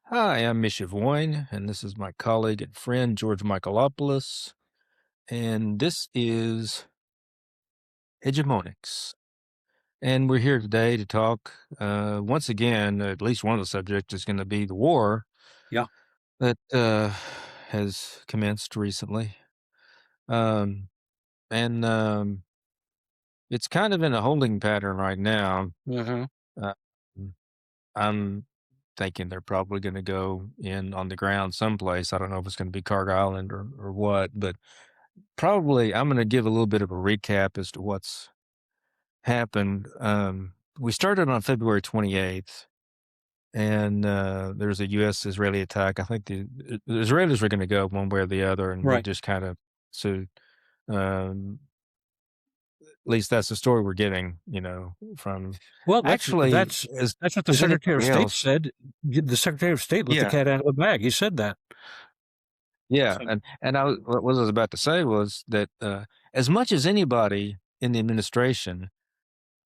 Hi, I'm Misha, and this is my colleague and friend George Michaelopoulos, and this is Hegemonix. And we're here today to talk once again. At least one of the subjects is going to be the war Yeah. that has commenced recently, um, and it's kind of in a holding pattern right now. Mhm. Uh, I'm thinking they're probably going to go in on the ground someplace. I don't know if it's going to be Carg Island or what, but probably I'm gonna give a little bit of a recap as to what's happened. We started on February 28th, and there's a U.S.-Israeli attack. I think the Israelis were gonna go one way or the other, and we Right. just kind of so at least that's the story we're getting, from Well, that's actually, that's as that's what the is Secretary of anything State else. said. The Secretary of State let the Yeah, cat out of the bag. He said that. yeah, So and what I was about to say was that as much as anybody in the administration,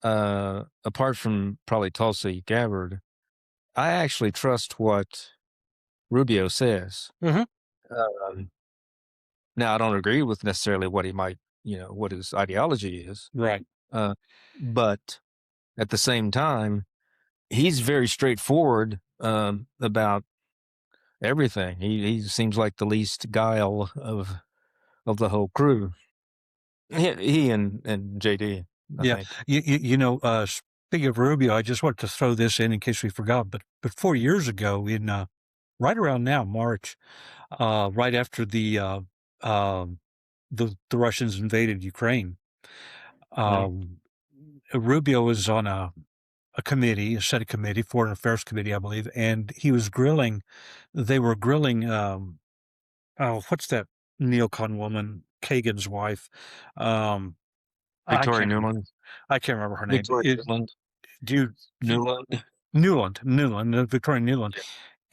apart from probably Tulsi Gabbard, I actually trust what Rubio says. Mhm. Um, Now, I don't agree with necessarily what he might, what his ideology is, Right. uh, but at the same time, he's very straightforward about everything. He seems like the least guile of the whole crew. He and JD, I Yeah. think. Speaking of Rubio, I just want to throw this in case we forgot, but 4 years ago in, right around now, March, right after um, the Russians invaded Ukraine, Right. um, Rubio was on a committee, a Senate committee, Foreign Affairs Committee, I believe, and he was grilling. They were grilling. Oh, what's that neocon woman, Kagan's wife? Um, I Victoria can't. Newland. I can't remember her name. Victoria Newland. Do you, Newland. Newland, Victoria Newland,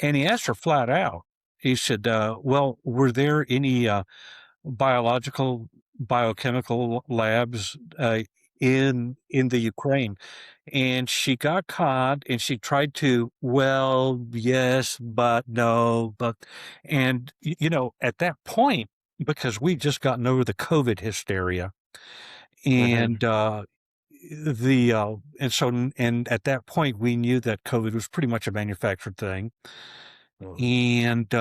and he asked her flat out. He said, "Well, were there any biological, biochemical labs in the Ukraine?" And she got caught and she tried to, well, yes, but no, but, and, at that point, because we just gotten over the COVID hysteria Hmm. and, and at that point, we knew that COVID was pretty much a manufactured thing. And,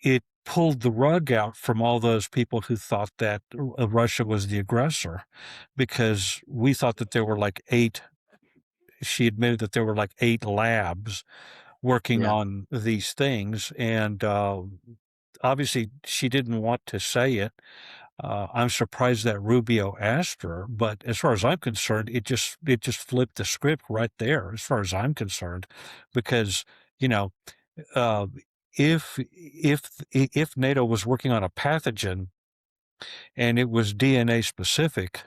it pulled the rug out from all those people who thought that Russia was the aggressor because we thought that there were like eight she admitted that there were like 8 labs working Yeah. on these things, and, obviously, she didn't want to say it. I'm surprised that Rubio asked her, but as far as I'm concerned, it just flipped the script right there, as far as I'm concerned, because, you know, uh, if NATO was working on a pathogen and it was DNA specific,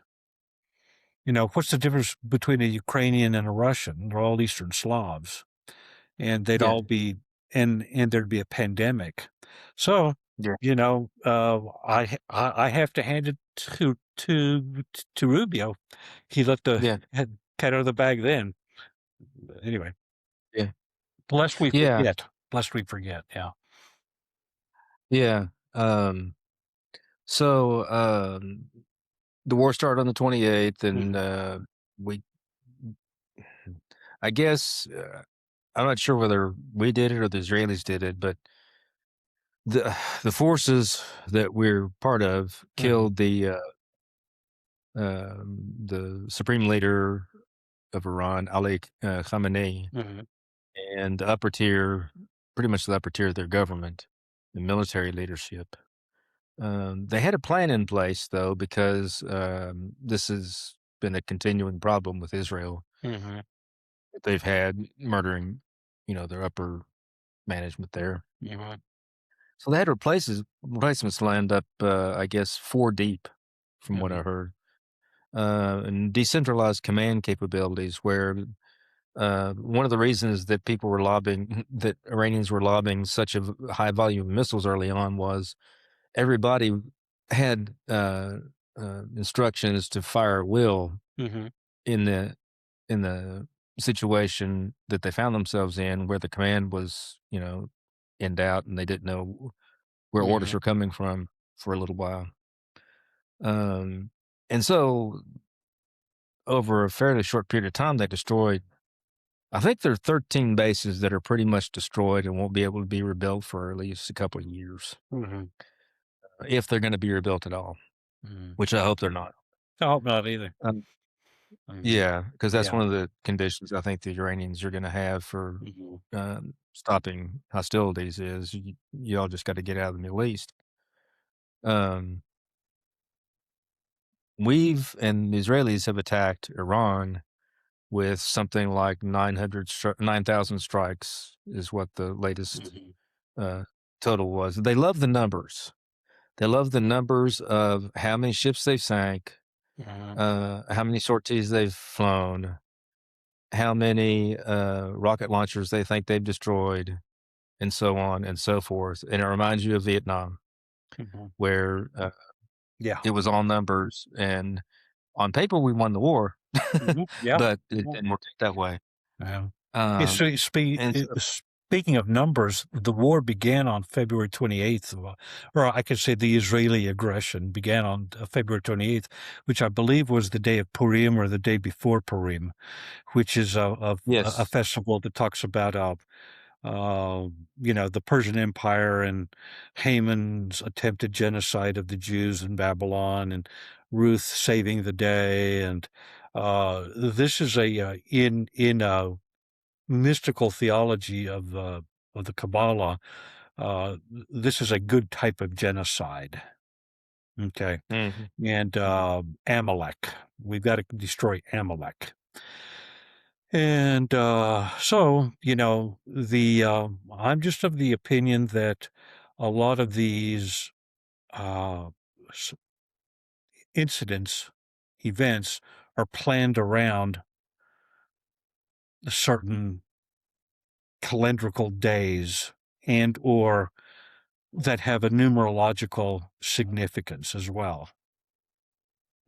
what's the difference between a Ukrainian and a Russian? They're all Eastern Slavs. And they'd Yeah. all be and there'd be a pandemic. So, Yeah. I have to hand it to Rubio. He let the Yeah. cat out of the bag then. Anyway, Yeah. lest we Yeah. forget. Lest we forget, yeah. Yeah. Um, so the war started on the 28th, and Mhm, we, I guess, I'm not sure whether we did it or the Israelis did it, but the forces that we're part of mhm, killed the supreme leader of Iran, Ali Khamenei, mhm, and the upper tier, pretty much the upper tier of their government, the military leadership. They had a plan in place, though, because this has been a continuing problem with Israel mhm, that they've had murdering, their upper management there. mhm, So they had replacements lined up, I guess, four deep, from what I mhm, heard, and decentralized command capabilities. Where one of the reasons that people were lobbying, that Iranians were lobbying such a high volume of missiles early on was everybody had instructions to fire at will mhm, in the situation that they found themselves in where the command was, in doubt and they didn't know where orders Mhm. were coming from for a little while. Um, and so over a fairly short period of time, they destroyed, I think there are 13 bases that are pretty much destroyed and won't be able to be rebuilt for at least a couple of years, Mhm. if they're going to be rebuilt at all, Mhm. which I hope they're not. I hope not either. Um, Mhm. yeah, because that's Yeah. one of the conditions I think the Iranians are going to have for Mhm. stopping hostilities is y'all just got to get out of the Middle East. Um, we've and the Israelis have attacked Iran with something like 9,000 strikes is what the latest Mhm. uh, total was. They love the numbers. They love the numbers of how many ships they've sank, Mhm. how many sorties they've flown, how many rocket launchers they think they've destroyed, and so on and so forth. And it reminds you of Vietnam, Mhm. where Yeah. it was all numbers. And on paper, we won the war, Mhm. Yeah. but it Yeah. didn't work that way. Yeah. Yeah, Um, so and so, speaking of numbers, the war began on February 28th, or I could say the Israeli aggression began on February 28th, which I believe was the day of Purim or the day before Purim, which is a yes. festival that talks about the Persian Empire and Haman's attempted genocide of the Jews in Babylon, and Ruth saving the day, and this is a in mystical theology of the Kabbalah. This is a good type of genocide. Okay, Mhm. and Amalek, we've got to destroy Amalek. And so, I'm just of the opinion that a lot of these uh, s- incidents, events, are planned around certain calendrical days and or that have a numerological significance as well.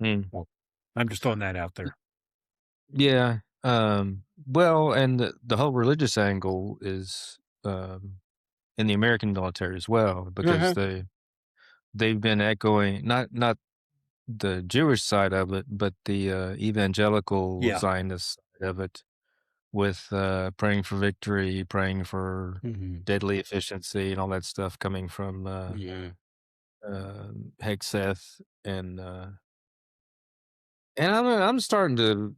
Mm. Well, I'm just throwing that out there. Yeah. Well, and the whole religious angle is in the American military as well, because Mhm. they've been echoing not the Jewish side of it, but the evangelical Yeah. Zionist side of it, with praying for victory, praying for Mhm. deadly efficiency, and all that stuff coming from Yeah. Hegseth and I'm starting to,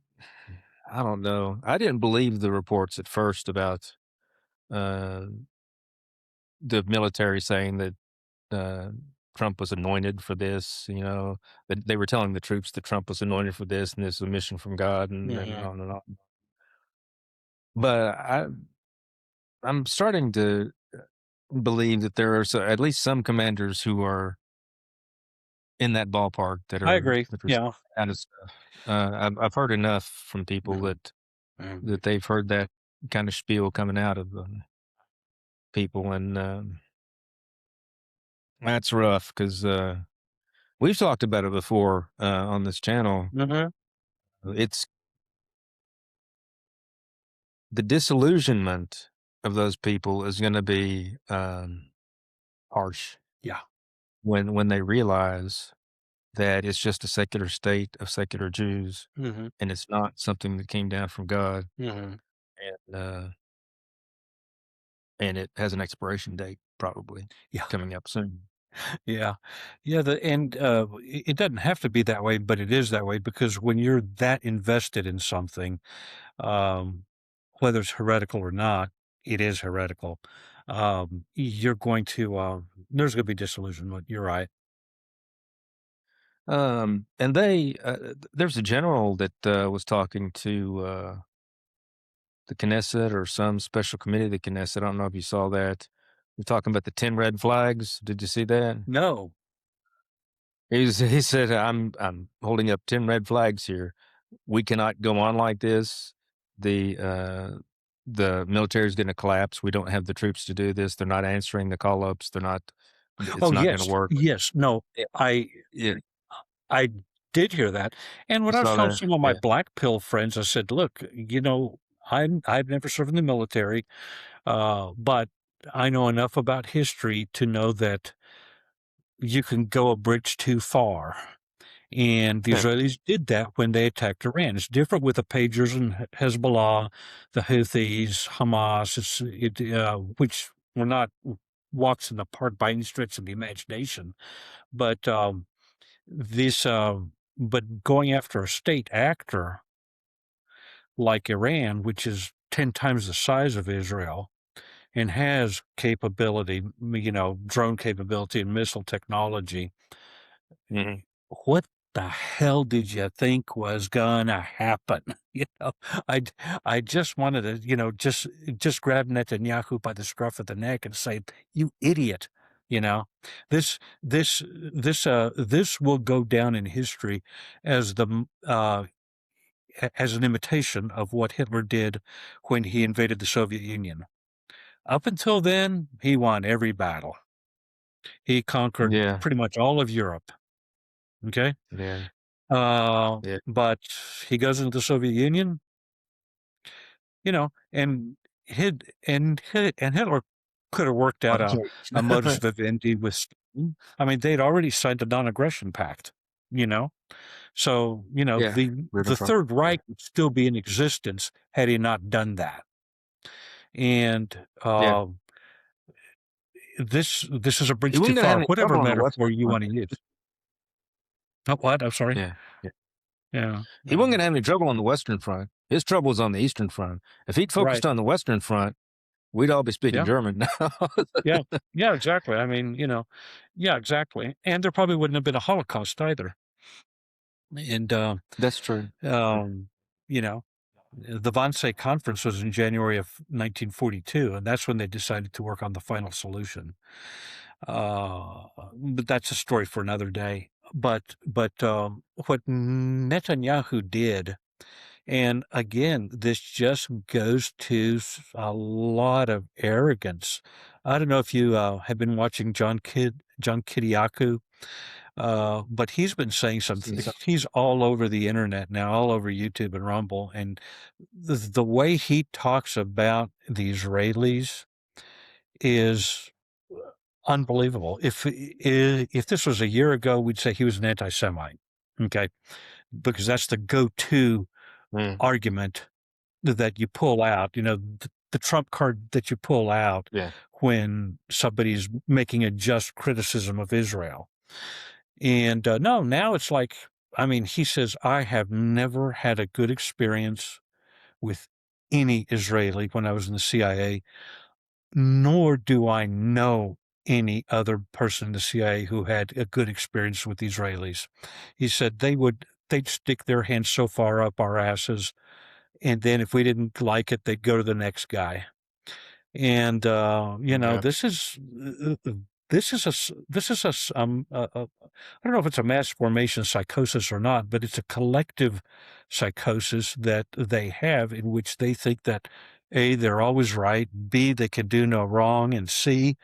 I don't know. I didn't believe the reports at first about uh, the military saying that uh, Trump was anointed for this. That they were telling the troops that Trump was anointed for this, and this is a mission from God, and Mhm. on and on. But I'm starting to believe that there are at least some commanders who are in that ballpark that I are agree. that are saying Yeah. that kind of stuff. I've heard enough from people Mhm. that Mhm. they've heard that kind of spiel coming out of people, and that's rough because we've talked about it before on this channel. Mhm. It's the disillusionment of those people is going to be harsh Yeah. when they realize that it's just a secular state of secular Jews, Mhm. and it's not something that came down from God, Mhm. and it has an expiration date probably Yeah. coming up soon. Yeah. Yeah, it doesn't have to be that way, but it is that way because when you're that invested in something, um, whether it's heretical or not, it is heretical. You're going to, there's going to be disillusionment. You're right. And there's a general that was talking to the Knesset or some special committee of the Knesset. I don't know if you saw that. We're talking about the 10 red flags. Did you see that? No. He said, I'm holding up 10 red flags here. We cannot go on like this. The military is going to collapse. We don't have the troops to do this. They're not answering the call ups. It's Oh, not going to yes. work. Yes. No, Yeah, I, yeah, I did hear that. And you when I was saw telling that? some of my Yeah. black pill friends, I said, look, I've never served in the military, but I know enough about history to know that you can go a bridge too far. And the Yeah. Israelis did that when they attacked Iran. It's different with the pagers and Hezbollah, the Houthis, Hamas, which were not walks in the park by any stretch of the imagination. But this, but going after a state actor like Iran, which is 10 times the size of Israel and has capability, drone capability and missile technology, Hmm. what the hell did you think was gonna happen? You know, I I just wanted to, just grab Netanyahu by the scruff of the neck and say, "You idiot." You know, this will go down in history as as an imitation of what Hitler did when he invaded the Soviet Union. Up until then, he won every battle. He conquered Yeah. pretty much all of Europe. Okay. Yeah. Yeah. But he goes into the Soviet Union, and Hitler could have worked out What changed? a modus vivendi with Stalin. I mean, they'd already signed a non-aggression pact, you know? So, Yeah. the Ribbentrop. Third Yeah. Reich would still be in existence had he not done that. And Yeah. this is a He bridge too wasn't gonna have far, any whatever trouble on the metaphor Western you Front. want to use. Oh, what? I'm sorry. Yeah. Yeah. Yeah. He wasn't gonna have any trouble on the Western Front. His trouble was on the Eastern Front. If he'd Right. focused on the Western Front, we'd all be speaking Yeah. German now. Yeah. Yeah, exactly. I mean, yeah, exactly. And there probably wouldn't have been a Holocaust either. And, That's true. um, you know, the Wannsee Conference was in January of 1942, and that's when they decided to work on the final solution. But that's a story for another day. But what Netanyahu did, and again, this just goes to a lot of arrogance. I don't know if you have been watching John Kiriakou, but he's been saying See something. some. He's all over the internet now, all over YouTube and Rumble, and the way he talks about the Israelis is unbelievable. If this was a year ago, we'd say he was an anti-Semite, okay, because that's the go-to Mm, argument that you pull out. The trump card that you pull out yeah. when somebody's making a just criticism of Israel. And no, now it's like, I mean, he says, I have never had a good experience with any Israeli when I was in the CIA, nor do I know any other person in the CIA who had a good experience with the Israelis. He said they'd stick their hands so far up our asses, and then if we didn't like it, they'd go to the next guy. And Yeah. this is I don't know if it's a mass formation psychosis or not, but it's a collective psychosis that they have in which they think that A, they're always right, B, they can do no wrong, and C,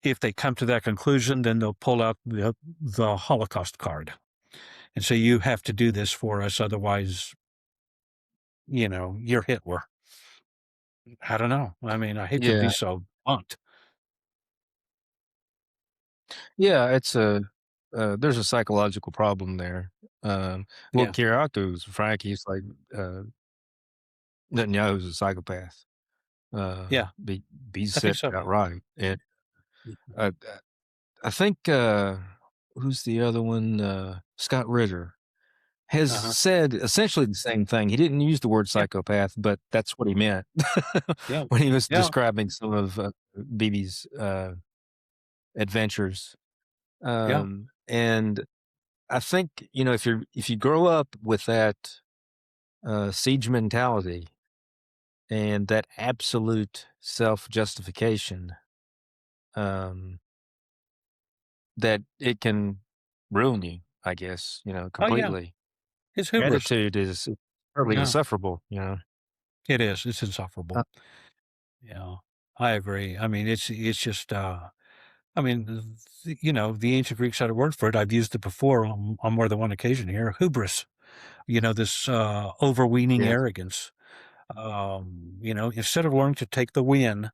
if they come to that conclusion, then they'll pull out the Holocaust card and say, you have to do this for us, otherwise, you're Hitler. I don't know. I mean, I hate to be Yeah. so blunt. Yeah. There's a psychological problem there. Well, Yeah, Kiriaku's frank. He's like, uh, Netanyahu's a psychopath. yeah, Be I think said so. outright. And uh, I think who's the other one? Scott Ritter has Uh-huh. said essentially the same thing. He didn't use the word Yeah, psychopath, but that's what he meant yeah, when he was yeah, describing some of Bibi's adventures. yeah. And I think if you grow up with that siege mentality and that absolute self justification, um, that it can ruin you. I guess Oh, yeah. completely. It's hubris. Gratitude is totally Yeah, insufferable. it is. It's insufferable. Uh, Yeah, I agree. I mean, it's just, I mean, the ancient Greeks had a word for it. I've used it before on more than one occasion here. Hubris. This overweening yes. arrogance. Instead of learning to take the win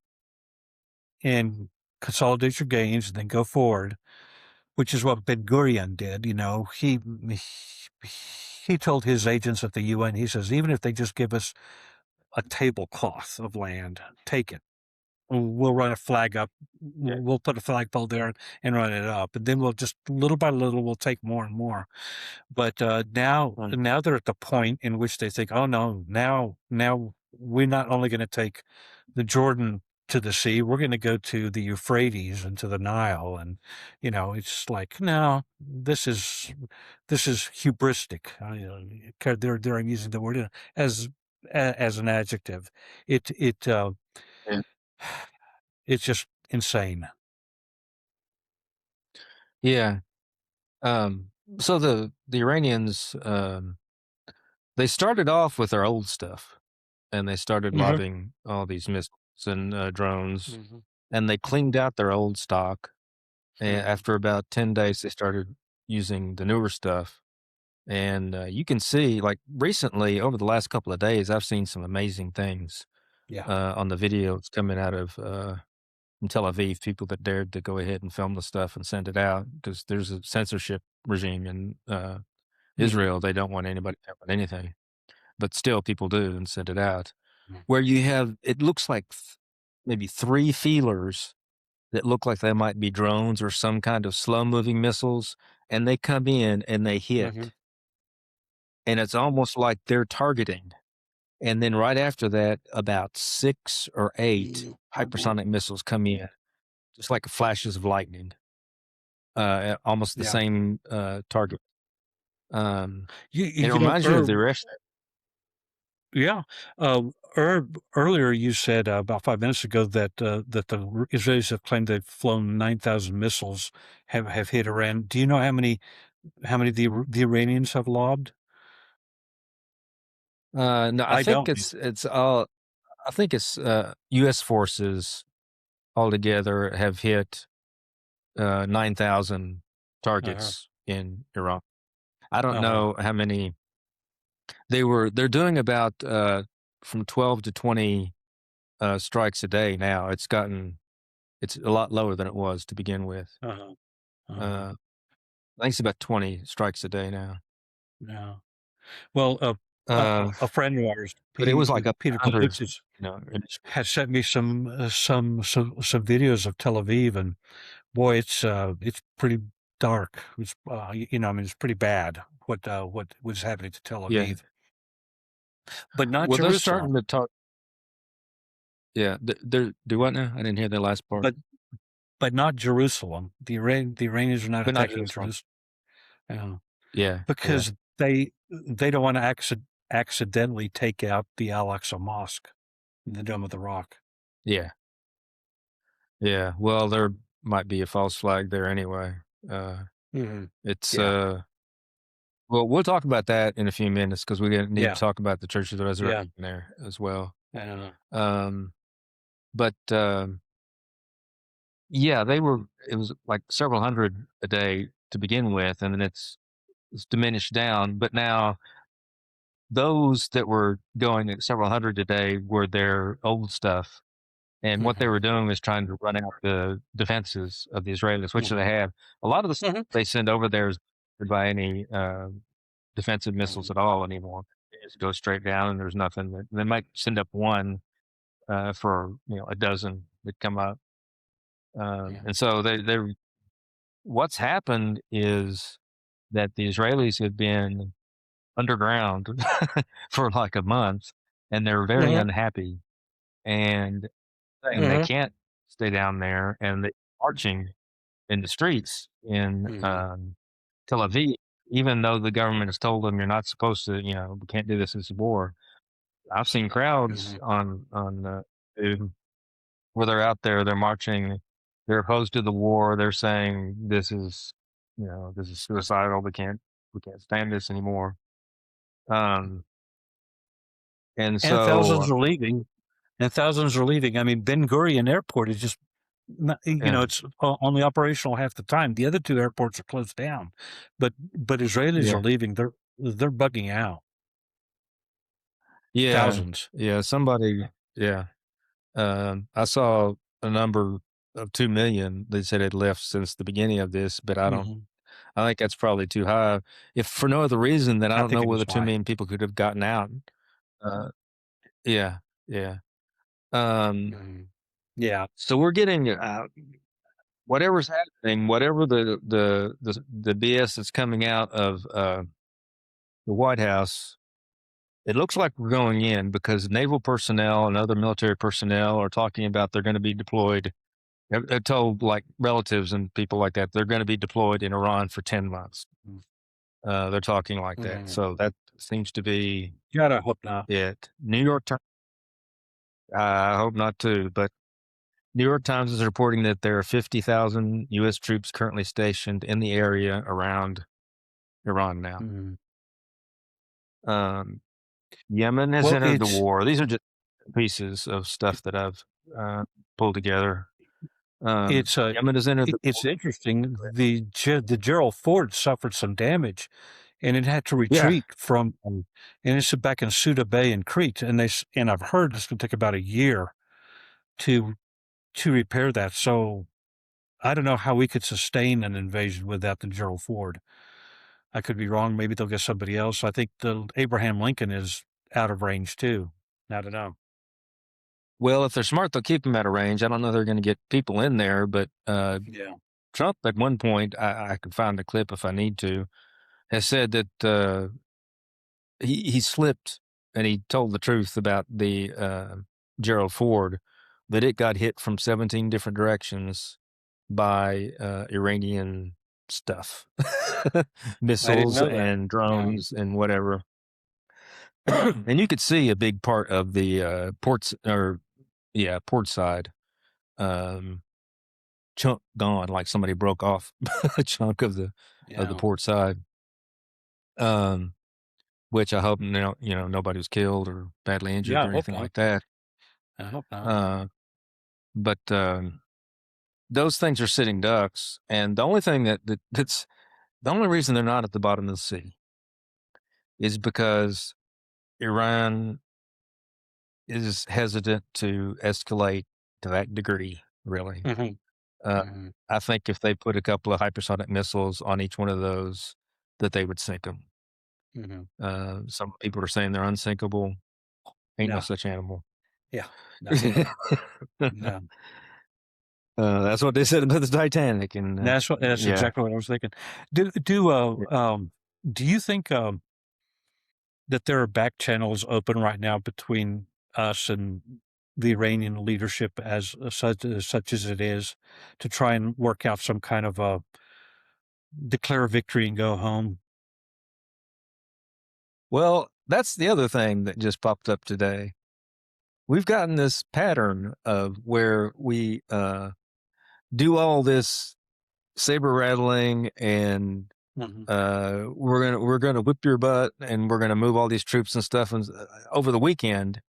and consolidate your gains and then go forward, which is what Ben Gurion did. He told his agents at the UN, he says, even if they just give us a tablecloth of land, take it. We'll run a flag up. Yeah. We'll put a flagpole there and run it up, and then we'll just little by little we'll take more and more. But Mm. now they're at the point in which they think, oh no, now we're not only going to take the Jordan to the sea, we're going to go to the Euphrates and to the Nile, and it's like, no, this is hubristic. There I'm using the word as as an adjective. It Yeah. it's just insane. Yeah. Um, so the Iranians, they started off with their old stuff, and they started Hmm. lobbing all these missiles and drones, Hmm. and they cleaned out their old stock. And Hmm. after about 10 days, they started using the newer stuff. And you can see, like recently, over the last couple of days, I've seen some amazing things Yeah. on the videos coming out of from Tel Aviv. People that dared to go ahead and film the stuff and send it out because there's a censorship regime in Hmm. Israel. They don't want anybody filming anything, but still, people do and send it out. Hmm. Where you have, it looks like maybe three feelers that look like they might be drones or some kind of slow moving missiles, and they come in and they Hmm. hit, and it's almost like they're targeting. And then right after that, about six or eight hypersonic missiles come in, just like flashes of lightning, at almost the Yeah. same target. Um, You, and it you know, reminds you of Herb, the rest. yeah. Herb, earlier you said about 5 minutes ago that the Israelis have claimed they've flown 9,000 missiles have hit Iran. Do you know how many the Iranians have lobbed? No, I I think don't. it's all. I think it's U.S. forces altogether have hit 9,000 Uh-huh. targets in Iran. I don't Uh-huh. know how many they're doing about from 12 to 20 strikes a day now. It's a lot lower than it was to begin with. Uh-huh. Uh-huh. Uh, I think it's about 20 strikes a day now. Yeah. Well, Uh, a friend of ours, but it was like up to Peter hundreds, Kalixis, initially. has sent me some videos of Tel Aviv, and boy, it's pretty dark. I mean, it's pretty bad what was happening to Tel Yeah. Aviv, but not Well, they're Jerusalem. starting to talk. Yeah. They're do what now? I didn't hear the last part. But not Jerusalem. The Iranians are not But not attacking Jerusalem. Jerusalem, uh, Yeah. Yeah. because they don't want to accidentally take out the Al Aqsa Mosque, in the Dome of the Rock. Yeah. Yeah. Well, there might be a false flag there anyway. Uh, Hmm. it's Yeah. well, we'll talk about that in a few minutes because we need to Yeah. talk about the Church of the Yeah. Resurrection there as well. Uh, Um, but yeah, they were. It was like several hundred a day to begin with, and then it's diminished down. But now those that were going at several hundred a day were their old stuff, and what they mhm, were doing was trying to run out the defenses of the Israelis, which they mhm, have. A lot of the stuff mhm, they send over there is by any defensive missiles mhm. at all anymore. It just goes straight down, and there's nothing. They might send up one for a dozen that come up, Yeah. and so they what's happened is that the Israelis have been underground for like a month, and they're very Mhm, unhappy, and they mhm, can't stay down there, and they marching in the streets in mhm, Tel Aviv, even though the government has told them you're not supposed to, we can't do this. It's a war. I've seen crowds mhm, on YouTube where they're out there, they're marching, they're opposed to the war. They're saying this is suicidal. We can't stand this anymore. Um, and and so, thousands are leaving. I mean, Ben Gurion Airport is just not, yeah, it's only operational half the time. The other two airports are closed down, but Israelis are yeah, leaving. They're bugging out. Yeah, thousands. yeah, somebody yeah. I saw a number of 2,000,000 they said had left since the beginning of this, but Mhm. I think that's probably too high. If for no other reason, then I I don't think know it is whether high. 2,000,000 people could have gotten out. Uh, yeah, yeah. Um, Mhm. Yeah. so we're getting, whatever's happening, whatever the BS that's coming out of, the White House, it looks like we're going in because naval personnel and other military personnel are talking about they're gonna be deployed. They've told, like, relatives and people like that, they're gonna be deployed in Iran for 10 months. Mm. They're talking like that. Mhm. So that seems to be God, I hope not. it. New York Times, I hope not too, but New York Times is reporting that there are 50,000 US troops currently stationed in the area around Iran now. Mhm. Um, Yemen has Well, entered the war. These are just pieces of stuff that I've, pulled together. Yemen has entered the it's interesting. The Gerald Ford suffered some damage, and it had to Yeah. retreat from, and it's back in Suda Bay in Crete, and and I've heard it's gonna take about a year to repair that. So I don't know how we could sustain an invasion without the Gerald Ford. I could be wrong. Maybe they'll get somebody else. I think the Abraham Lincoln is out of range too. I don't know. Well, if they're smart, they'll keep them out of range. I don't know they're gonna get people in there, but, Yeah. Trump at one point, I could find the clip if I need to, has said that, he slipped and he told the truth about the, Gerald Ford, that it got hit from 17 different directions by, Iranian stuff, I didn't missiles know that. and Yeah. drones and whatever. And you could see a big part of the, ports or yeah, port side, um, chunk gone, like somebody broke off a chunk of the Yeah. port side, um, which I hope nobody was killed or badly injured Yeah. I or hope anything not. like that. I hope not. Uh, but those things are sitting ducks, and the only thing that's the only reason they're not at the bottom of the sea is because Iran is hesitant to escalate to that degree. Really, Mhm. uh, Mhm. I think if they put a couple of hypersonic missiles on each one of those, that they would sink them. Mhm. Some people are saying they're unsinkable. Ain't no No. such animal. Yeah. No. No. That's what they said about the Titanic, and That's yeah. exactly what I was thinking. Do do, uh, um, do you think, that there are back channels open right now between us and the Iranian leadership such as it is, to try and work out some kind of a declare victory and go home? Well, that's the other thing that just popped up today. We've gotten this pattern of where we do all this saber rattling and Mhm. we're gonna whip your butt and we're gonna move all these troops and stuff over the weekend.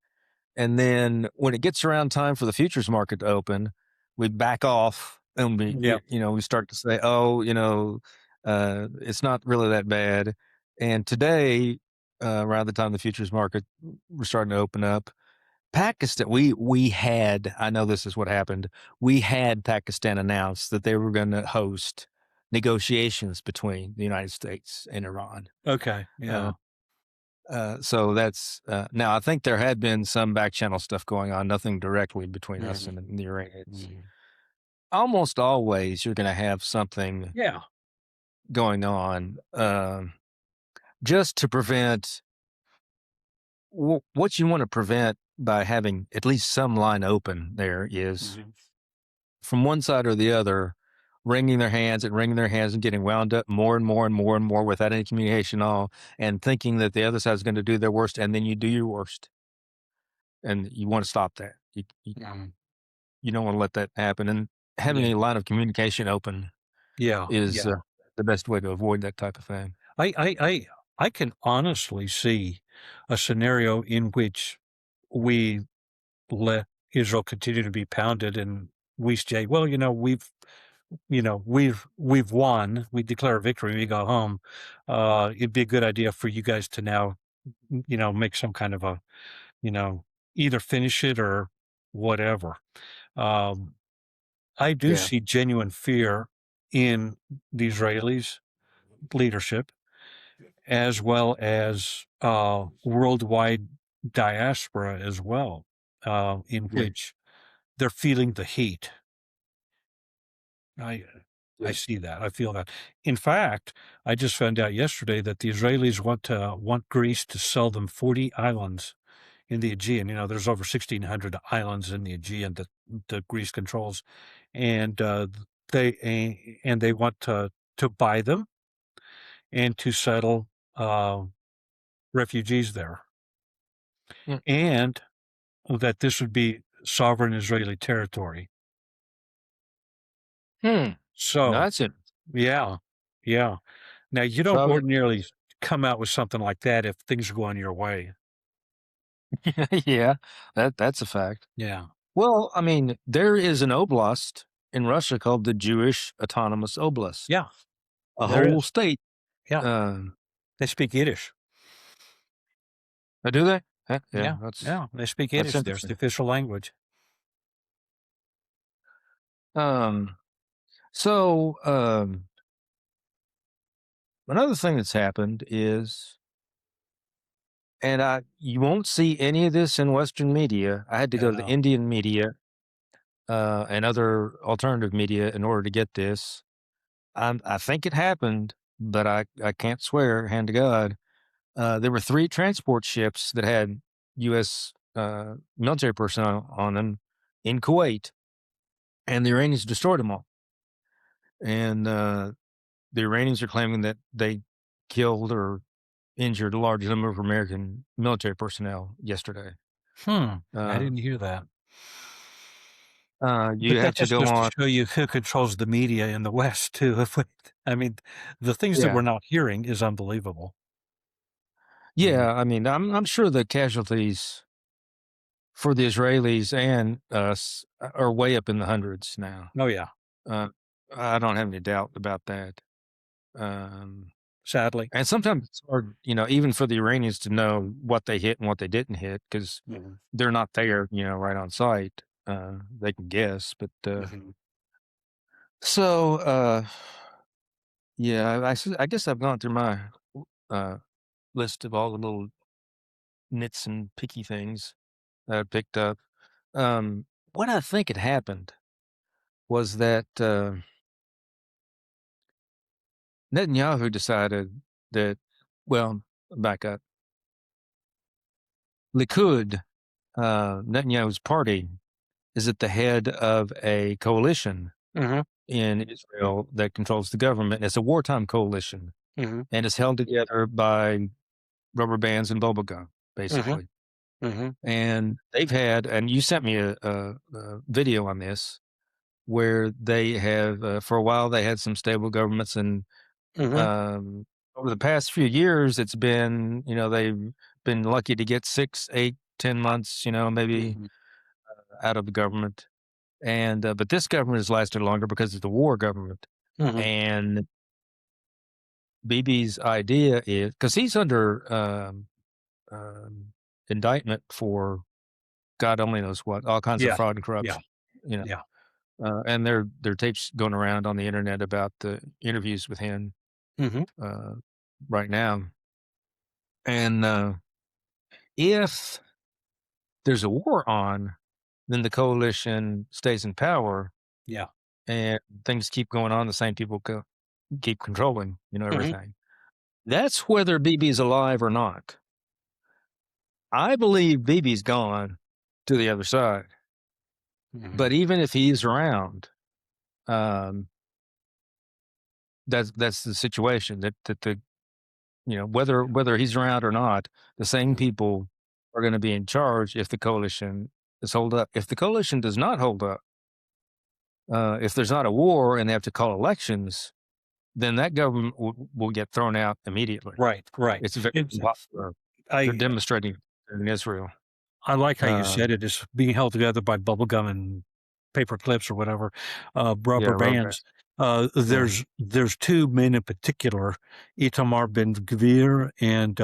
And then when it gets around time for the futures market to open, we back off and Yeah. we start to say, oh, it's not really that bad. And today, around the time the futures market was starting to open up, Pakistan, we had, I know this is what happened. We had Pakistan announce that they were going to host negotiations between the United States and Iran. Okay. Uh, Yeah. so that's now. I think there had been some back channel stuff going on, nothing directly between us Mhm. and the Iranians. Mhm. Almost always, you're going to have something Yeah. going on, just to prevent what you want to prevent by having at least some line open. There is Mhm. from one side or the other, wringing their hands and getting wound up more and more and more and more without any communication at all, and thinking that the other side is going to do their worst, and then you do your worst, and you want to stop that. Mhm. You don't want to let that happen, and having Yeah. a line of communication open Yeah. is Yeah. the best way to avoid that type of thing. I I I I can honestly see a scenario in which we let Israel continue to be pounded and we say, "Well, we've won. We declare a victory. We go home. It'd be a good idea for you guys to now make some kind of a, you know, either finish it or whatever. Um, I do Yeah. see genuine fear in the Israelis' leadership, as well as worldwide diaspora as well, in Yeah. which they're feeling the heat. I I Yeah. see that. I feel that. In fact, I just found out yesterday that the Israelis want Greece to sell them 40 islands in the Aegean. There's over 1,600 islands in the Aegean that Greece controls, and they want to buy them and to settle uh, refugees there, Mm. and that this would be sovereign Israeli territory. Hmm. No, So, that's it. yeah, yeah. Now you don't So ordinarily come out with something like that if things are going your way. yeah, that's a fact. Yeah, Well, I mean, there is an oblast in Russia called the Jewish Autonomous Oblast, yeah, a there whole is. state. Yeah, Um, they speak Yiddish. do they? Yeah, Yeah, yeah, they speak that's Yiddish. There's the interesting. official language. Um, so another thing that's happened is, and you won't see any of this in Western media. I had to go to the Yeah. Indian media and other alternative media in order to get this. I think it happened, but I can't swear, hand to God. There were 3 transport ships that had U.S. Military personnel on them in Kuwait, and the Iranians destroyed them all. And the Iranians are claiming that they killed or injured a large number of American military personnel yesterday. I Uh, didn't hear that. you But that have to just go goes to on. show you who controls the media in the West too. I mean, the things that Yeah, we're not hearing is unbelievable. Mm. yeah. I mean, I'm sure the casualties for the Israelis and us are way up in the hundreds now. Oh yeah, Uh, I don't have any doubt about that. Um, sadly. and sometimes it's hard, even for the Iranians to know what they hit and what they didn't hit because Mhm, they're not there, right on site. They can guess, but mhm. so yeah, I guess I've gone through my uh, list of all the little nits and picky things that I picked up. What I think had happened was that Netanyahu decided that, well, back up. Likud, Netanyahu's party, is at the head of a coalition Mhm, in Israel that controls the government. It's a wartime coalition mhm, and it's held together by rubber bands and bubble gum, mhm, basically. mhm, And and you sent me a video on this where they have, for a while, they had some stable governments. And mhm, um, over the past few years, it's been, they've been lucky to get 6, 8, 10 months, maybe mhm, out of the government. And but this government has lasted longer because it's a war government. mhm. And Bibi's idea is because he's under um, indictment for God only knows what, all kinds of Yeah, fraud and yeah, corruption, you know. yeah. And there are tapes going around on the internet about the interviews with him Mhm, uh, right now. And if there's a war on, then the coalition stays in power, yeah. and things keep going on. The same people keep controlling, Mhm, everything. That's whether BB's alive or not. I believe BB's gone to the other side. mhm. But even if he's around, um, that's the situation that the whether he's around or not, the same Mhm. people are going to be in charge if the coalition is hold up. If the coalition does not hold up, if there's not a war and they have to call elections, then that government will get thrown out immediately. Right, right. It's very It's unpopular. They're I demonstrating in Israel. I like how you Um, said it is being held together by bubble gum and paper clips or whatever, yeah, rubber rubber band. bands. Yeah. There's 2 men in particular, Itamar Ben-Gvir and,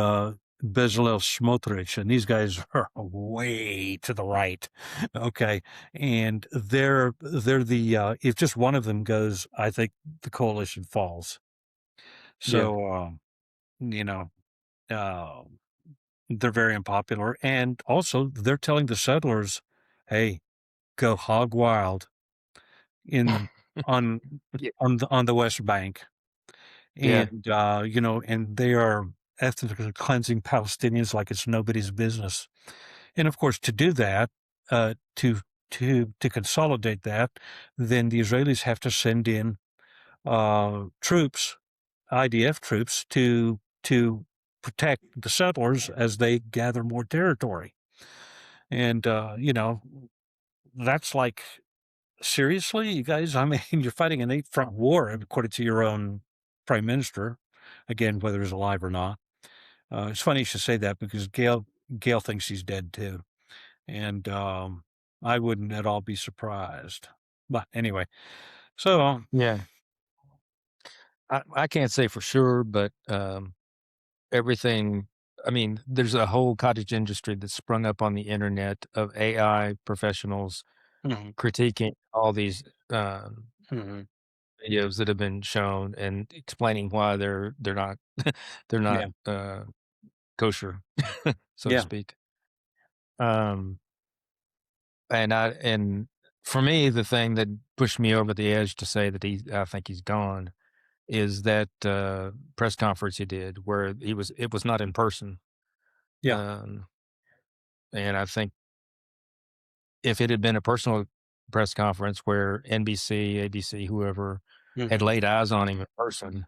Bezalel Smotrich, and these guys are way to the right. Okay, and they're the if just one of them goes, I think the coalition falls. Yeah. So you know, uh, they're very unpopular, and also they're telling the settlers, "Hey, go hog wild in on Yeah. on the West Bank." Yeah. And and they are ethnically cleansing Palestinians like it's nobody's business. And of course, to do that, to consolidate that, then the Israelis have to send in troops, IDF troops, to protect the settlers as they gather more territory. And that's like, seriously, you guys. I mean, you're fighting an eight-front war, according to your own prime minister. Again, whether he's alive or not. It's funny you should say that because Gail thinks he's dead too. And I wouldn't at all be surprised. But anyway, so Yeah. I can't say for sure, but everything. I mean, there's a whole cottage industry that's sprung up on the internet of AI professionals mhm, critiquing all these um, mhm, videos that have been shown and explaining why they're not they're not yeah, kosher, so to yeah, speak. Um, and for me, the thing that pushed me over the edge to say that I think he's gone is that press conference he did where it was not in person. yeah, Um, and I think if it had been a personal press conference where NBC, ABC, whoever had mhm, laid eyes on him in person,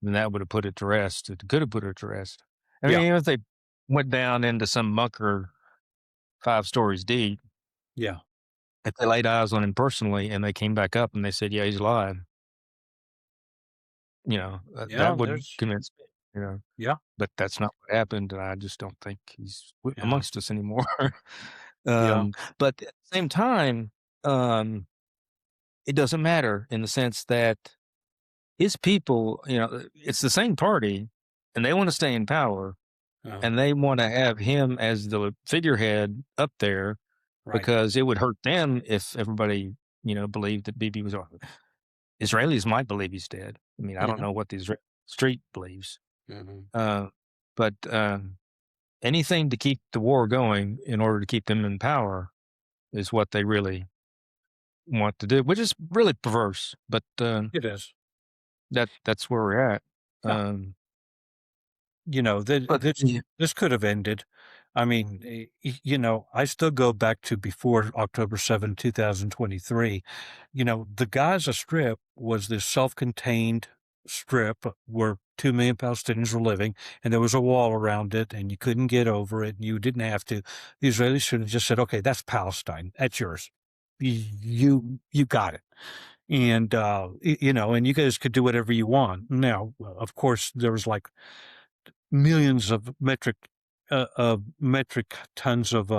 then that would have put it to rest. It could have put it to rest. I yeah, mean, if they went down into some bunker 5 stories deep, yeah, if they laid eyes on him personally and they came back up and they said, "Yeah, he's alive," yeah. that would There's convince me, you know? yeah, But that's not what happened, and I just don't think he's yeah, amongst us anymore. yeah, But at the same time, um, it doesn't matter in the sense that his people, it's the same party, and they wanna stay in power, uh, and they wanna have him as the figurehead up there right, because it would hurt them if everybody, believed that Bibi was Israelis might believe he's dead. I mean, I don't mhm, know what the Israeli street believes, mhm. uh, but, anything to keep the war going in order to keep them in power is what they really want to do, which is really perverse, but, It is. that's where we're at. Yeah. Um, That but yeah, this could have ended. I mean, I still go back to before October 7, 2023. The Gaza Strip was this self-contained strip where 2 million Palestinians were living, and there was a wall around it, and you couldn't get over it, and you didn't have to. The Israelis should have just said, "Okay, that's Palestine. That's yours. You got it." And and you guys could do whatever you want. Now, of course, there was like millions of metric tons of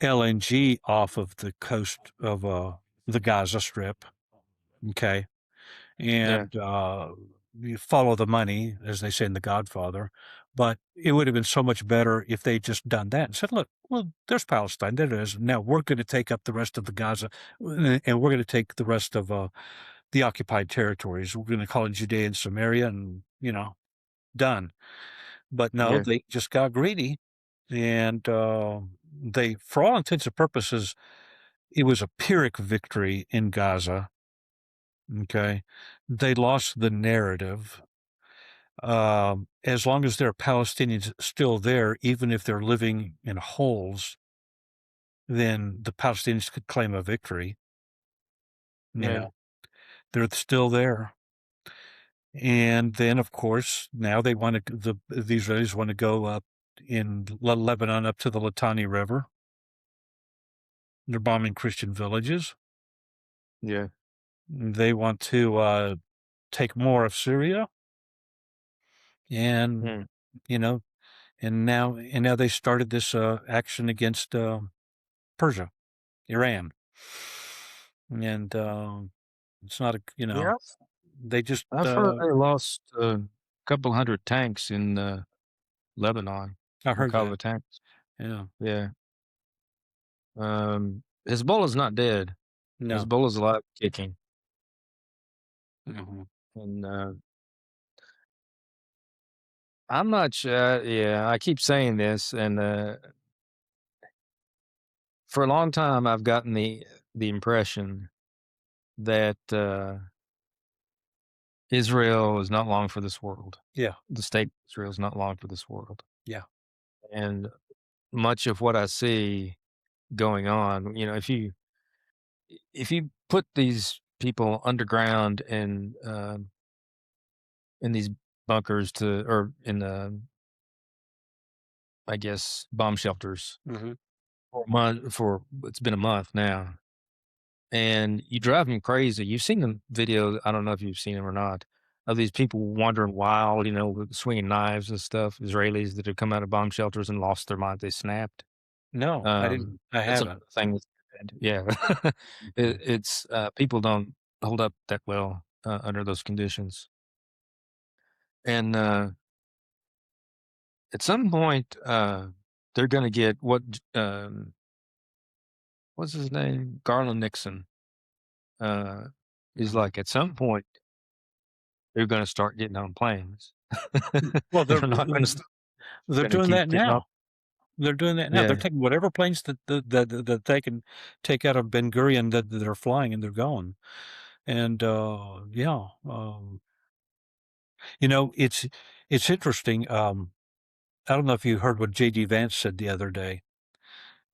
LNG off of the coast of the Gaza Strip. Okay, yeah, and you follow the money, as they say in The Godfather. But it would have been so much better if they just done that and said, "Look, well, there's Palestine. There it is. Now we're going to take up the rest of the Gaza, and we're going to take the rest of the occupied territories. We're going to call it Judea and Samaria, and done." But no, yeah, they just got greedy, and, they for all intents and purposes, it was a Pyrrhic victory in Gaza, okay? They lost the narrative. As long as there are Palestinians still there, even if they're living in holes, then the Palestinians could claim a victory. yeah, Yeah, they're still there. And then, of course, now they wanna the Israelis wanna go up in Lebanon up to the Litani River. They're bombing Christian villages. yeah, They want to take more of Syria, and mm, you know, and now they started this action against Persia, Iran, and it's not yeah. they just I've heard they lost a couple hundred tanks in Lebanon. I heard that. Merkava tanks. Yeah. Yeah. Hezbollah's not dead. No. Hezbollah's alive, kicking, Mhm. and I'm not sure. Yeah, I keep saying this, and for a long time, I've gotten the impression that Israel is not long for this world. Yeah. The state of Israel is not long for this world, Yeah. and much of what I see going on, if you put these people underground in these bunkers or in the, I guess, bomb shelters Mhm. for it's been a month now, and you drive them crazy. You've seen the video, I don't know if you've seen them or not, of these people wandering wild, with swinging knives and stuff, Israelis that have come out of bomb shelters and lost their mind, they snapped. No, I didn't. I That's another haven't. thing that's bad. Yeah. Mhm. People don't hold up that well, under those conditions, and, at some point, they're gonna get what's his name? Garland Nixon, uh, is Mhm. like, at some point, they're gonna start getting on planes. Well, They're not gonna stop. they're Gonna doing keep that getting on. now. They're doing that now. They're Yeah. taking whatever planes that they can take out of Ben Gurion that they're flying, and they're going. And, yeah, it's interesting, I don't know if you heard what JD Vance said the other day,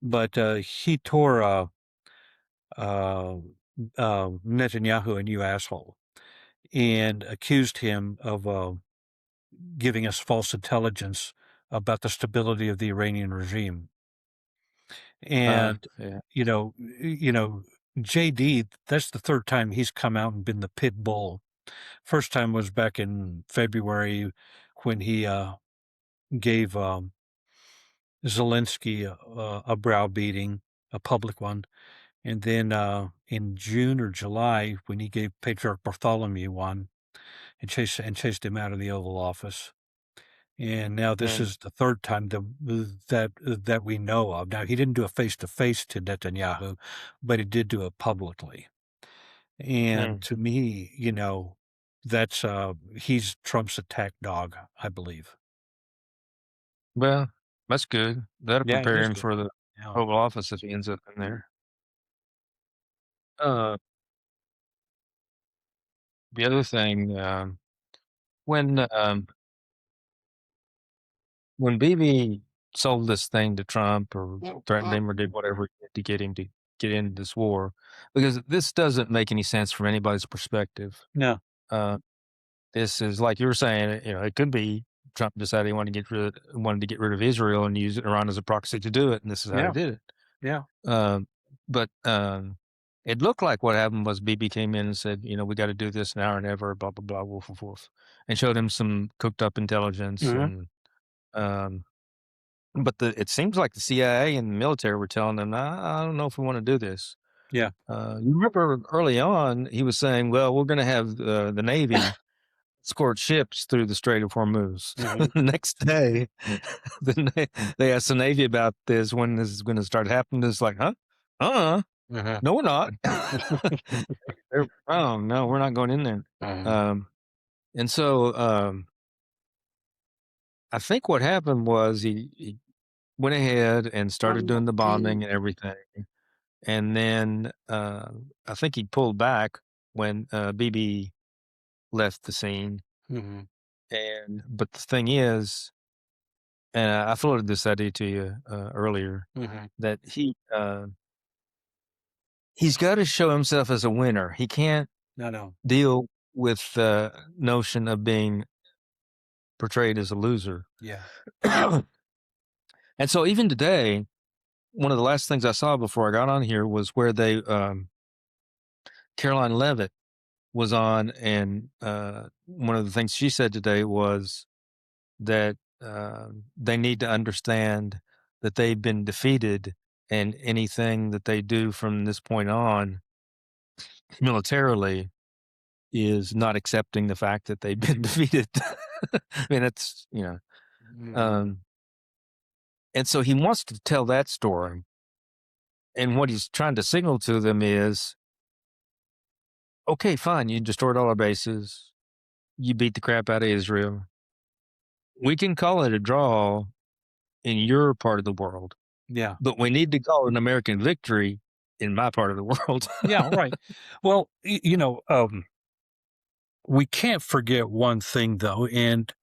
but, he tore, uh, Netanyahu a new asshole and accused him of, giving us false intelligence about the stability of the Iranian regime. And, Yeah. JD, that's the third time he's come out and been the pit bull. First time was back in February when he, gave, Zelensky a browbeating, a public one. And then, in June or July, when he gave Patriarch Bartholomew one and chased him out of the Oval Office. And now this Mm, is the third time that we know of. Now, he didn't do a face-to-face to Netanyahu, but he did do it publicly. And mm. to me, that's, he's Trump's attack dog, I believe. Well, that's good. That'll Yeah, it prepare is him good. for the Yeah. Oval Office if he ends up in there. Uh, the other thing, when, when Bibi sold this thing to Trump or threatened him or did whatever he did to get him to get into this war, because this doesn't make any sense from anybody's perspective. No. Uh, this is like you were saying, it could be Trump decided he wanted to get rid of Israel and use Iran as a proxy to do it, and this is how he Yeah. did it. Yeah. Um, but it looked like what happened was Bibi came in and said, "We got to do this now or never," blah blah blah, wolf wolf wolf, and showed him some cooked up intelligence. Mhm. And um, but it seems like the CIA and the military were telling them, I don't know if we want to do this." Yeah. You remember early on, he was saying, "Well, we're going to have the Navy escort ships through the Strait of Hormuz." Mhm. The next day, they asked the Navy about this, when this is going to start happening. It's like, huh? Uh-huh. No, we're not. Oh, no, we're not going in there. Uh-huh. Um, and so I think what happened was he went ahead and started doing the bombing and everything. And then I think he pulled back when BB left the scene. Mhm. But the thing is, and I floated this idea to you earlier, Mhm. that he's got to show himself as a winner. He can't No, no. deal with the notion of being portrayed as a loser. Yeah. And so even today, one of the last things I saw before I got on here was where Caroline Levitt was on, and one of the things she said today was that they need to understand that they've been defeated, and anything that they do from this point on militarily is not accepting the fact that they've been defeated. I mean, that's Mhm. um, And so he wants to tell that story. And what he's trying to signal to them is, okay, fine, you destroyed all our bases. You beat the crap out of Israel. We can call it a draw in your part of the world, Yeah. but we need to call it an American victory in my part of the world. Yeah, right. Well, we can't forget one thing though, and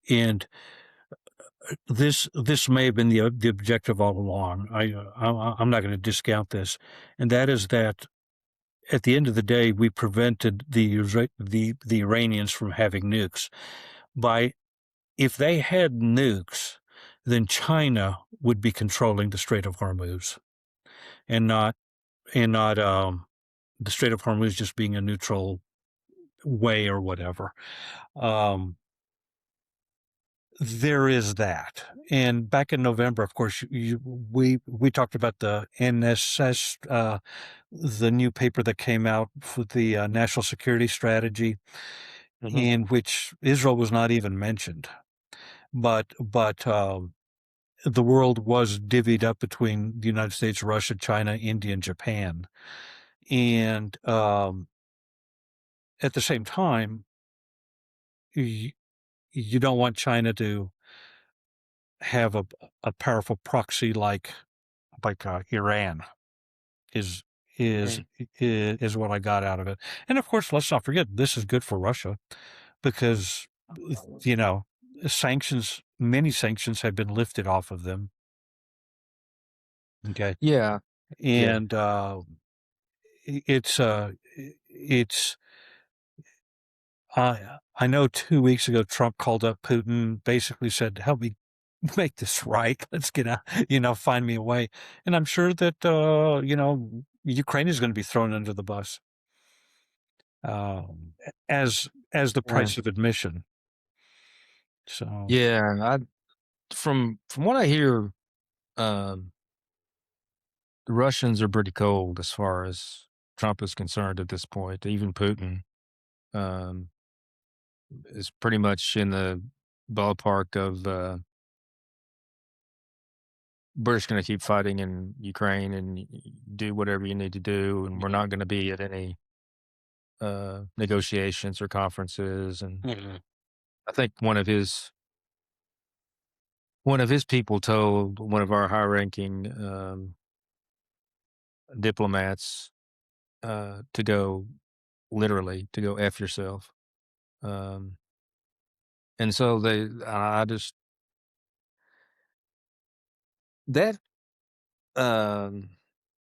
this may have been the objective all along. I'm not going to discount this, and that is that at the end of the day, we prevented the Iranians from having nukes by if they had nukes, then China would be controlling the Strait of Hormuz and not the Strait of Hormuz just being a neutral way or whatever. Um, there is that. And back in November, of course, we talked about the NSS, the new paper that came out for the national security strategy, Mhm. in which Israel was not even mentioned. But the world was divvied up between the United States, Russia, China, India, and Japan. And at the same time, you, you don't want China to have a powerful proxy like Iran is is Mm. is what I got out of it. And of course, let's not forget this is good for Russia because you know many sanctions have been lifted off of them. Okay, Yeah, yeah, and it's I know 2 weeks ago Trump called up Putin, basically said, "Help me make this right. Let's get out, find me a way." And I'm sure that Ukraine is going to be thrown under the bus as the yeah, price of admission. So, yeah. From what I hear, um, the Russians are pretty cold as far as Trump is concerned at this point. Even Putin um, is pretty much in the ballpark of we're just going to keep fighting in Ukraine and do whatever you need to do, and we're mhm, not going to be at any negotiations or conferences. And mhm, I think one of his people told one of our high-ranking diplomats to go literally to go f yourself. Um, and so I just that um,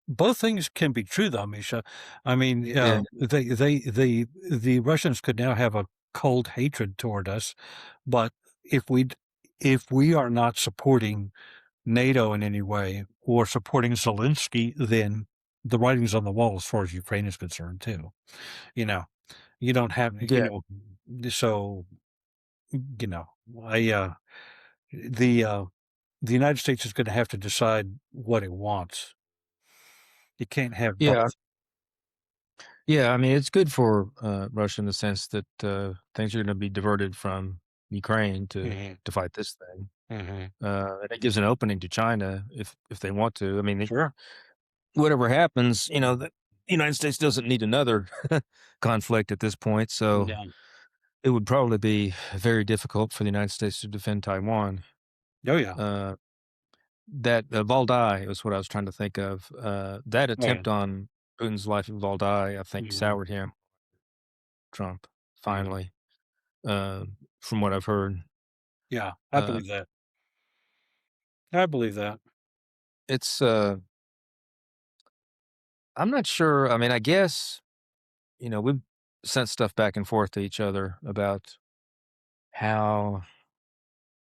both things can be true, though, Misha. I mean, yeah, the Russians could now have a cold hatred toward us, but if we if we are not supporting NATO in any way or supporting Zelensky, then the writing's on the wall as far as Ukraine is concerned too. You know, you don't have, yeah, so, you know, I, the, uh, the United States is going to have to decide what it wants. You can't have yeah, both. yeah. I mean, it's good for Russia in the sense that things are going to be diverted from Ukraine Hmm. to fight this thing. Hmm. And it gives an opening to China if they want to. I mean, Sure. whatever happens, the United States doesn't need another conflict at this point. So Yeah. it would probably be very difficult for the United States to defend Taiwan. Oh, yeah. Uh, that Valdai was what I was trying to think of. That Oh, yeah. attempt on Putin's life in Valdai, I think, Hmm. soured him, Trump, Hmm. finally, uh, from what I've heard. Yeah. I Uh, believe that. I believe that. it's, I'm not sure. I mean, I guess, we've sent stuff back and forth to each other about how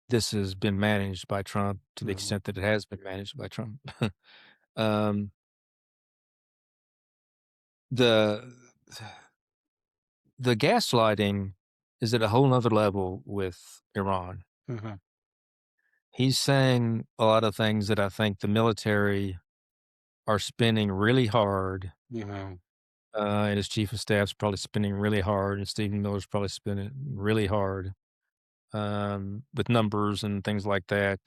this has been managed by Trump to the Hmm. extent that it has been managed by Trump. um, the the gaslighting is at a whole nother level with Iran. Hmm. He's saying a lot of things that I think the military are spinning really hard, Hmm. and his chief of staff's probably spinning really hard, and Stephen Miller's probably spinning really hard with numbers and things like that.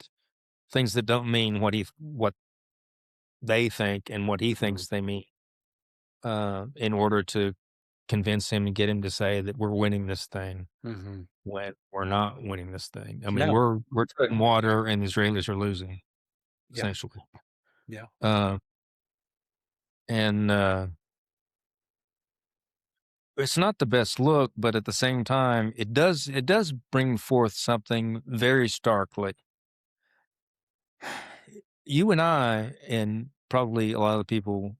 things that don't mean what they think and what he Mhm. thinks they mean, in order to convince him and get him to say that we're winning this thing Mhm. when we're not winning this thing. I mean, Yeah. we're treading water and the Israelis are losing, Yeah. essentially. Yeah. Uh, and It's not the best look, but at the same time, it does bring forth something very starkly. You and I, and probably a lot of the people,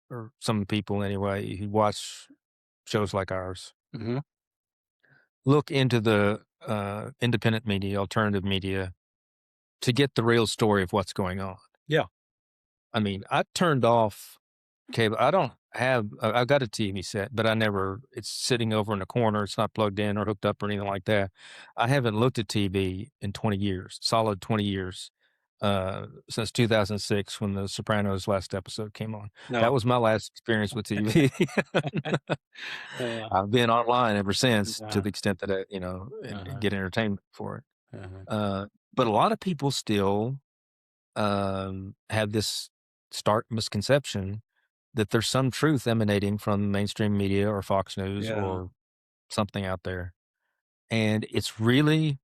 or some people anyway, who watch shows like ours, Mhm. look into the independent media, alternative media, to get the real story of what's going on. Yeah. I mean, I turned off cable. I don't have. I've got a TV set, but I never. It's sitting over in the corner. It's not plugged in or hooked up or anything like that. I haven't looked at TV in 20 years, solid 20 years, since 2006 when The Sopranos last episode came on. No. That was my last experience with TV. Uh, I've been online ever since, to uh, the extent that I, uh-huh. get entertainment for it. Uh-huh. Uh, but a lot of people still have this stark misconception that there's some truth emanating from mainstream media or Fox News Yeah. or something out there. And it's really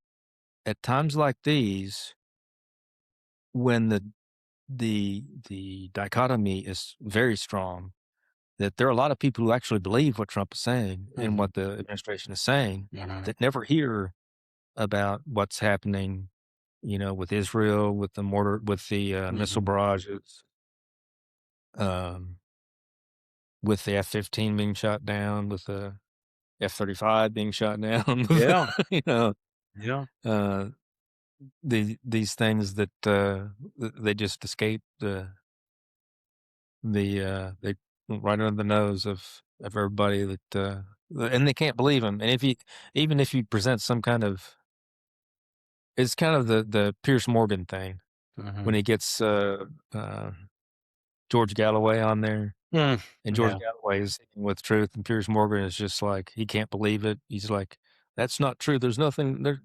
at times like these when the dichotomy is very strong, that there are a lot of people who actually believe what Trump is saying and Mhm. what the administration is saying, Mhm. that never hear about what's happening, with Israel, with the mortar, with the missile Mhm. barrages, um, with the F-15 being shot down, with the F-35 being shot down, with, Yeah. you know, Yeah. uh, these things that they just escape they right under the nose of everybody that and they can't believe him. And even if you present some kind of, it's kind of the Pierce Morgan thing when Mhm. he gets uh, George Galloway on there. Mm. And George Yeah. Galloway is speaking with truth, and Pierce Morgan is just like, he can't believe it. He's like, "That's not true. There's nothing there,"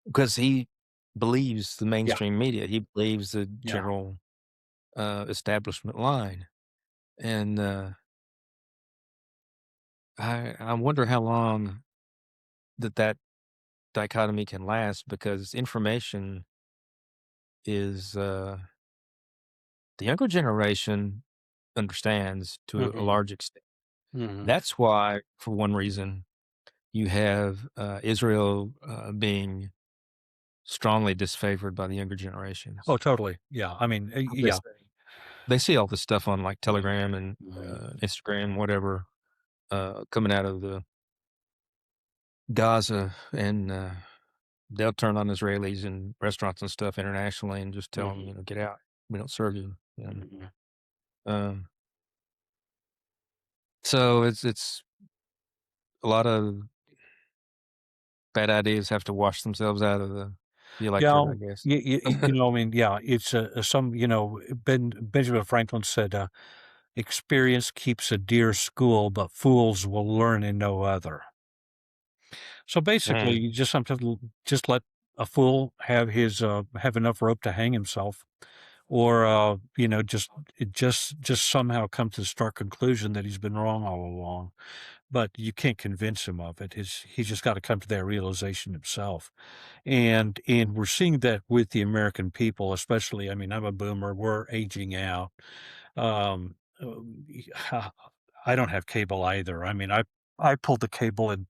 because he believes the Yeah. mainstream media. He believes the Yeah. general establishment line, and I wonder how long that dichotomy can last, because information is the younger generation understands to a Mhm. large extent. Mhm. That's why, for one reason, you have Israel being strongly disfavored by the younger Oh, generations. totally. Yeah. I mean, They yeah. say they see all this stuff on, like, Mhm. Telegram and Mhm. Instagram, whatever, coming out of the Gaza, and they'll turn on Israelis in restaurants and stuff internationally and just tell them, Mhm. "Get out. We don't serve you." Mhm. Um, so it's a lot of bad ideas have to wash themselves out of the electorate, Yeah. I guess. I mean, yeah, it's Benjamin Franklin said, experience keeps a dear school, but fools will learn in no other. So basically, Mm, you just sometimes just let a fool have enough rope to hang himself, or just somehow come to the stark conclusion that he's been wrong all along. But you can't convince him of it. He's just got to come to that realization himself. And we're seeing that with the American people, especially. I mean, I'm a boomer. We're aging out. Um, I don't have cable either. I mean, I pulled the cable in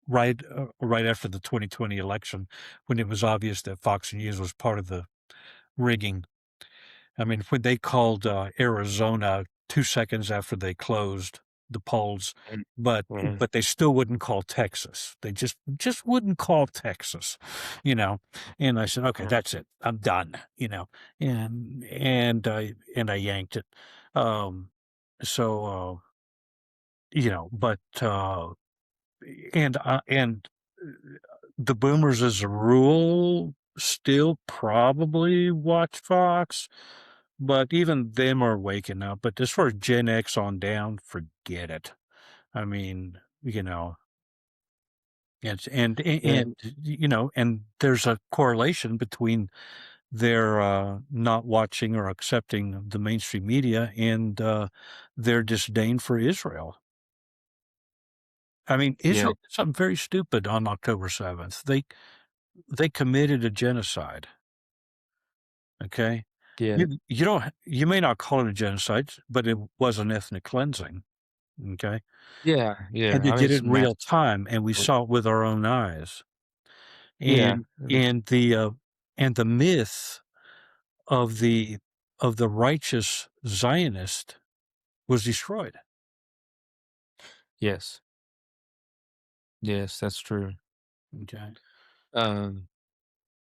right after the 2020 election when it was obvious that Fox News was part of the rigging. I mean, when they called Arizona 2 seconds after they closed the polls, mm, but mhm, they still wouldn't call Texas. They just wouldn't call Texas, you know. And I said, okay, mhm. that's it. I'm done, and I yanked it. Um, so but and the boomers, as a rule, still probably watch Fox, but even them are waking up. But as far as Gen X on down, forget it. I mean, and Yeah, and there's a correlation between their not watching or accepting the mainstream media, and their disdain for Israel. I mean, Yeah, Israel did something very stupid on October 7th. They committed a genocide. Okay, yeah, you don't you may not call it a genocide, but it was an ethnic cleansing. Okay, yeah, and yeah. they I mean, did it it's in real massive. time, and we saw it with our own eyes. Yeah, And the myth of the righteous Zionist was destroyed. yes, yes, that's true. Okay. Um,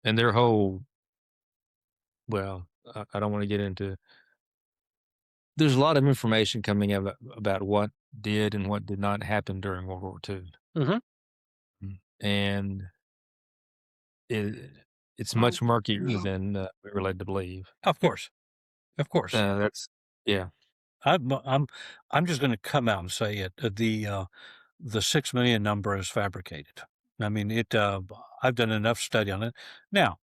and their whole well, I don't want to get into. There's a lot of information coming out about what did and what did not happen during World War II, Mhm. and it, it's much murkier than we were led to believe. Of course, of course. That's yeah, I'm just gonna come out and say it, the 6,000,000 number is fabricated. I mean, I've done enough study on it. Now,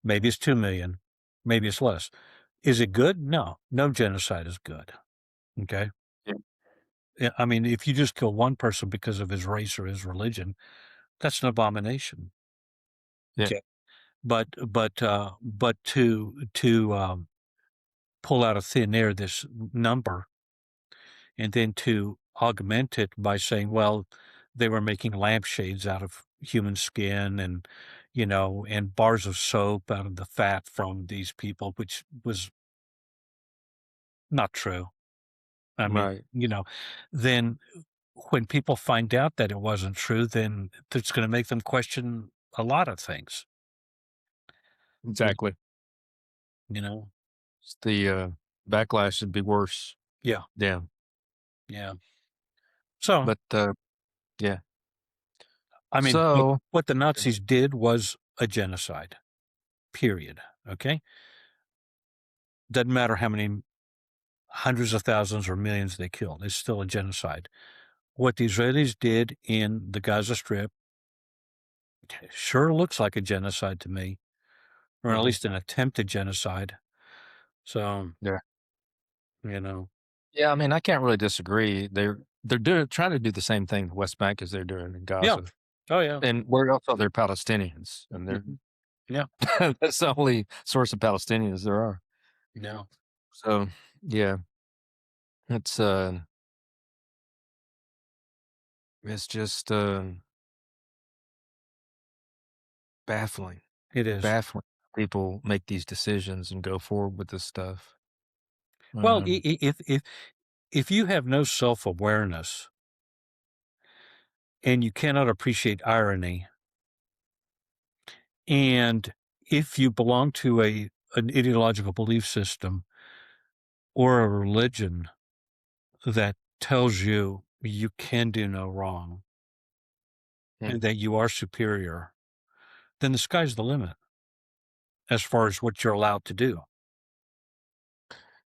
maybe it's 2,000,000, maybe it's less. Is it good? No. No genocide is good, okay? yeah, Yeah, I mean, if you just kill one person because of his race or his religion, that's an abomination, yeah, okay? But to pull out of thin air this number and then to augment it by saying, well, they were making lampshades out of human skin and, and bars of soap out of the fat from these people, which was not true. I mean, right, then when people find out that it wasn't true, then it's going to make them question a lot of things, you exactly. you know? The backlash would be worse. Yeah. Yeah, Yeah. So, but yeah. I mean, So what the Nazis did was a genocide, period. Okay. Doesn't matter how many hundreds of thousands or millions they killed. It's still a genocide. What the Israelis did in the Gaza Strip sure looks like a genocide to me, or at mhm, least an attempted genocide. So, yeah, you know, yeah. I mean, I can't really disagree. They're doing trying to do the same thing the West Bank as they're doing in yeah. Gaza, Oh, yeah. and we're also they're Palestinians, and they're Mhm. Yeah. that's the only source of Palestinians there are. Yeah. So yeah, it's it's just baffling, It is. baffling. People make these decisions and go forward with this stuff. Well, Um, if you have no self awareness and you cannot appreciate irony, and if you belong to an ideological belief system or a religion that tells you you can do no wrong mm, and that you are superior, then the sky's the limit as far as what you're allowed to do.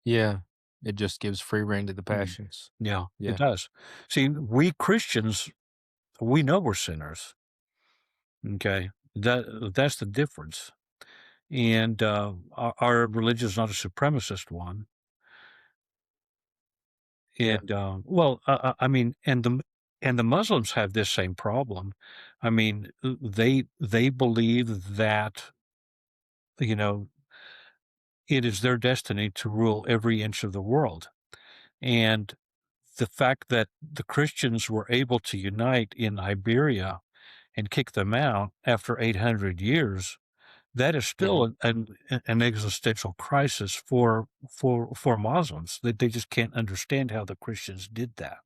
yeah, it just gives free rein to the Mm. passions. Yeah, it Yeah, does. See, we Christians, we know we're sinners. Okay. That's the difference. And our religion is not a supremacist one. yeah, And well, I mean, and the Muslims have this same problem. I mean, they believe that you know it is their destiny to rule every inch of the world. And the fact that the Christians were able to unite in Iberia and kick them out after 800 years, that is mhm, still an existential crisis for Muslims. That they just can't understand how the Christians did that.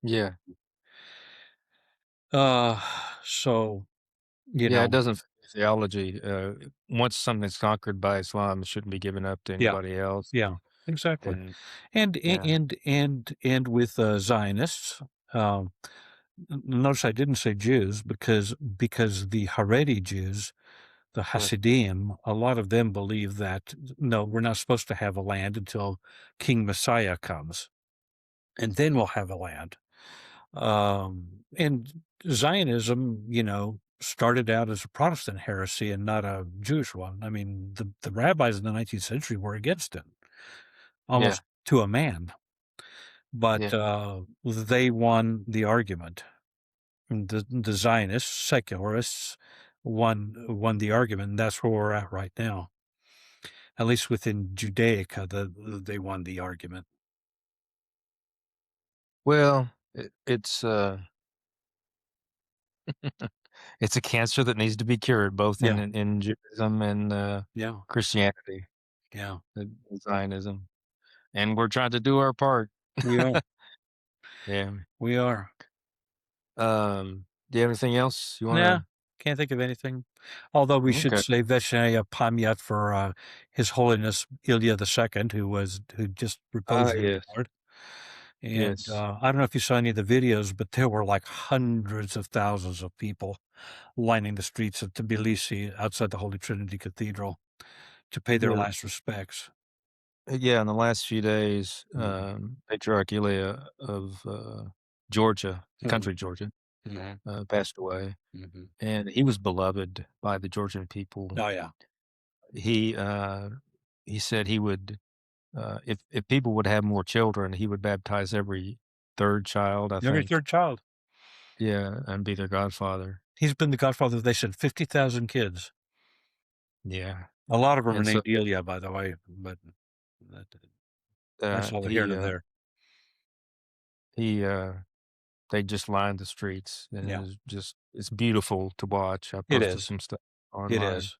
yeah, Uh, so, you yeah. It know, doesn't fit theology. Once something's conquered by Islam, it shouldn't be given up to yeah, anybody else. yeah, exactly. And yeah, And with Zionists, um, notice I didn't say Jews because the Haredi Jews, the right, Hasidim, a lot of them believe that no, we're not supposed to have a land until King Messiah comes, and then we'll have a land. And Zionism, started out as a Protestant heresy and not a Jewish one. I mean, the rabbis in the 19th century were against it, Yeah, almost to a man, but, yeah. they won the argument. And the Zionists, secularists, won the argument, and that's where we're at right now. At least within Judaica, they won the argument. Well, it's a cancer that needs to be cured both Yeah, in Judaism and, yeah, Christianity, yeah. Zionism, and we're trying to do our part. We are, Yeah. we are. Do you have anything else you Yeah, wanna can't think of anything. Although we should Okay. say Veshneya Pamyat for, His Holiness Ilya II, who just Ah, reposed in the yes, Lord. And, yes. I don't know if you saw any of the videos, but there were, like, hundreds of thousands of people lining the streets of Tbilisi outside the Holy Trinity Cathedral to pay their Yeah, last respects. yeah, in the last few days, Mhm, Patriarch Ilya of, Georgia, the mhm, country Georgia, mhm, passed away, mhm. and he was beloved by the Georgian people. Oh, yeah. He, uh, he said he would, if people would have more children, he would baptize every 3rd child, I Every think. 3rd child. Yeah, and be their godfather. He's been the godfather, they said, 50,000 kids. Yeah, A lot of them are and so, named Ilya, by the way, but that that's all here he, nor there. he, they just lined the streets, and Yeah, it's beautiful to watch. I it posted is. some stuff It online, is.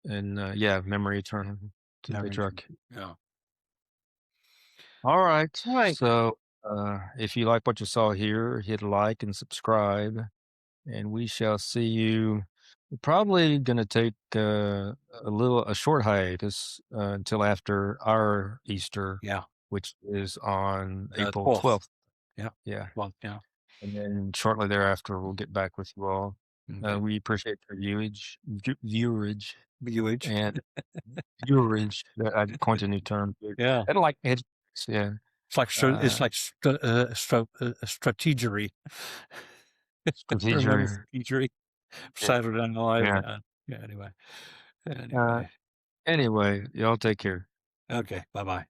and, yeah, memory eternal to the Memory patriarch. yeah. Alright, Right. so, if you like what you saw here, hit like and subscribe, and we shall see you. We're probably gonna take, a short hiatus, until after our Easter, Yeah. which is on The April 12th. 12th. Yeah. Yeah. Well, yeah. And then shortly thereafter, we'll get back with you all. Okay. We appreciate your viewerage BUH. and viewerage. I coined a new term. Yeah. I don't like Hegemonix, yeah. It's Uh, like strategery. Remember Strateger, strategery? yeah, Saturday Night Live, yeah. yeah. Yeah, anyway. Uh, Anyway. anyway, y'all take care. Okay, bye-bye.